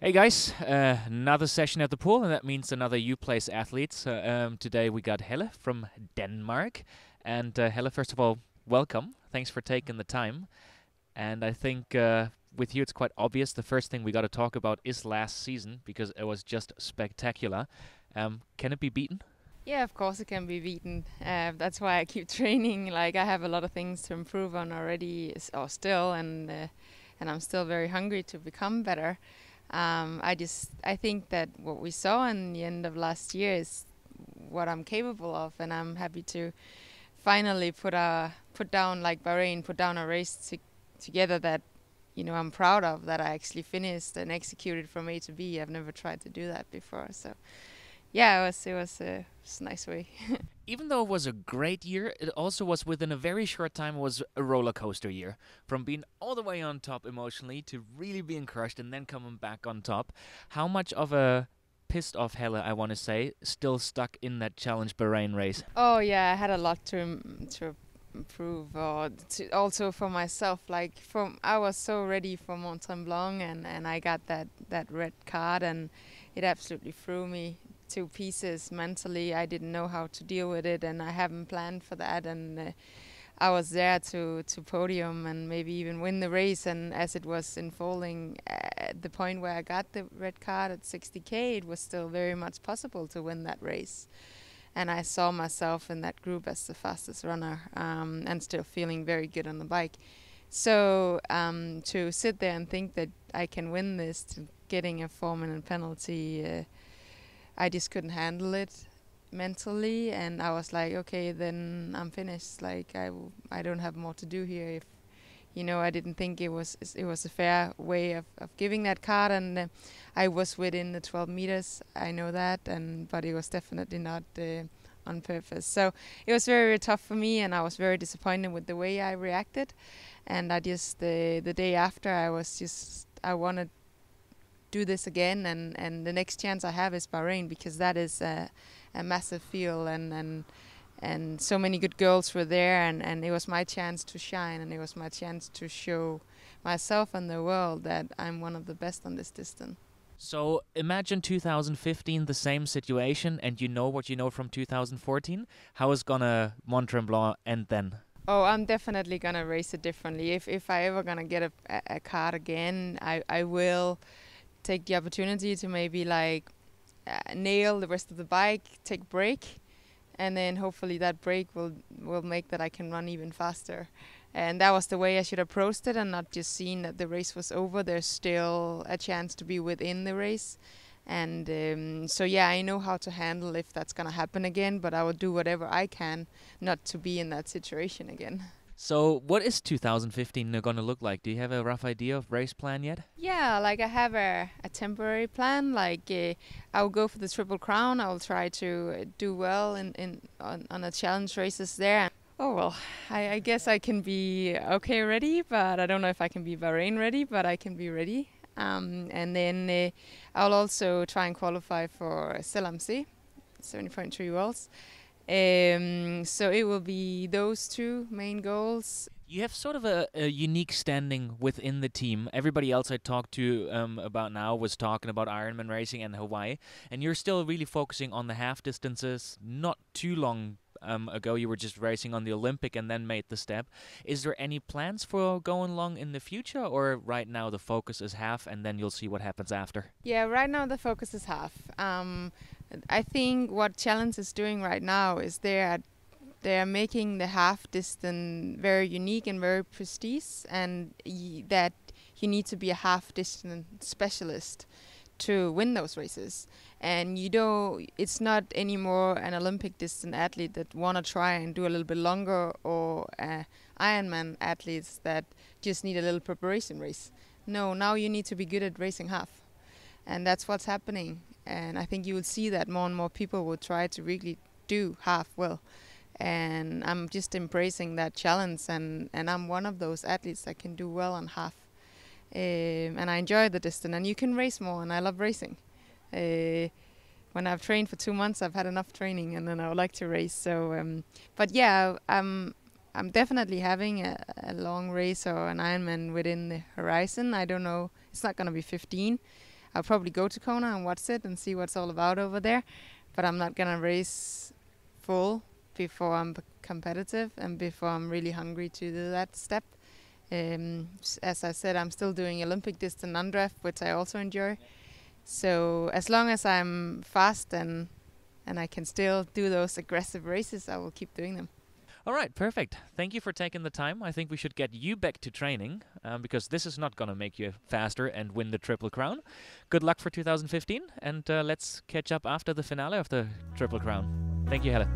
Hey guys, another session at the pool, and that means another Uplace athletes. Today we got Helle from Denmark. And Helle, first of all, welcome. Thanks for taking the time. And I think with you it's quite obvious the first thing we got to talk about is last season because it was just spectacular. Can it be beaten? Yeah, of course it can be beaten. That's why I keep training. Like I have a lot of things to improve on already, or still, and I'm still very hungry to become better. I think that what we saw in the end of last year is what I'm capable of, and I'm happy to finally put down like Bahrain, put down a race together that I'm proud of, that I actually finished and executed from A to B. I've never tried to do that before, so yeah, it was a nice way. Even though it was a great year, it also was within a very short time was a roller coaster year. From being all the way on top emotionally to really being crushed and then coming back on top. How much of a pissed off Helle, I want to say, still stuck in that Challenge Bahrain race? Oh yeah, I had a lot to improve, or also for myself. Like I was so ready for Mont Tremblant, and I got that red card, and it absolutely threw me to pieces mentally. I didn't know how to deal with it, and I haven't planned for that. And I was there to podium and maybe even win the race. And as it was unfolding, at the point where I got the red card at 60K, it was still very much possible to win that race. And I saw myself in that group as the fastest runner, and still feeling very good on the bike. So to sit there and think that I can win this, to getting a 4-minute penalty, I just couldn't handle it mentally, and I was like, okay, then I'm finished. Like I don't have more to do here. If I didn't think it was a fair way of giving that card, and I was within the 12 meters. I know that, but it was definitely not on purpose. So it was very, very tough for me, and I was very disappointed with the way I reacted. And I just the day after, I wanted do this again, and the next chance I have is Bahrain, because that is a massive field, and so many good girls were there, and it was my chance to shine, and it was my chance to show myself and the world that I'm one of the best on this distance. So imagine 2015, the same situation, and you know what you know from 2014. How is gonna Mont Tremblant end then? Oh, I'm definitely gonna race it differently. If I ever gonna get a card again, I will take the opportunity to maybe nail the rest of the bike, take break, and then hopefully that break will make that I can run even faster. And that was the way I should approach it, and not just seeing that the race was over. There's still a chance to be within the race. And so yeah, I know how to handle if that's gonna happen again, but I will do whatever I can not to be in that situation again. So what is 2015 going to look like? Do you have a rough idea of race plan yet? Yeah, like I have a temporary plan. I'll go for the Triple Crown. I will try to do well on the challenge races there. Oh well, I guess I can be okay ready, but I don't know if I can be Bahrain ready, but I can be ready. And then I'll also try and qualify for CLMC, 70.3 Worlds. So it will be those two main goals. You have sort of a unique standing within the team. Everybody else I talked to about now was talking about Ironman racing and Hawaii, and you're still really focusing on the half distances. Not too long ago, you were just racing on the Olympic and then made the step. Is there any plans for going long in the future, or right now the focus is half and then you'll see what happens after? Yeah, right now the focus is half. I think what Challenge is doing right now is they're making the half distance very unique and very prestige, and that you need to be a half distance specialist to win those races. And it's not anymore an Olympic distance athlete that want to try and do a little bit longer, or Ironman athletes that just need a little preparation race. No, now you need to be good at racing half, and that's what's happening. And I think you will see that more and more people will try to really do half well. And I'm just embracing that challenge, and I'm one of those athletes that can do well on half. And I enjoy the distance, and you can race more, and I love racing. When I've trained for 2 months, I've had enough training, and then I would like to race. So, but yeah, I'm definitely having a long race or an Ironman within the horizon. I don't know, it's not going to be 15. I'll probably go to Kona and watch it and see what's all about over there, but I'm not gonna race full before I'm competitive and before I'm really hungry to do that step. As I said, I'm still doing Olympic distance undraft, which I also enjoy. So as long as I'm fast and I can still do those aggressive races, I will keep doing them. All right, perfect. Thank you for taking the time. I think we should get you back to training because this is not going to make you faster and win the Triple Crown. Good luck for 2015, and let's catch up after the finale of the Triple Crown. Thank you, Helle.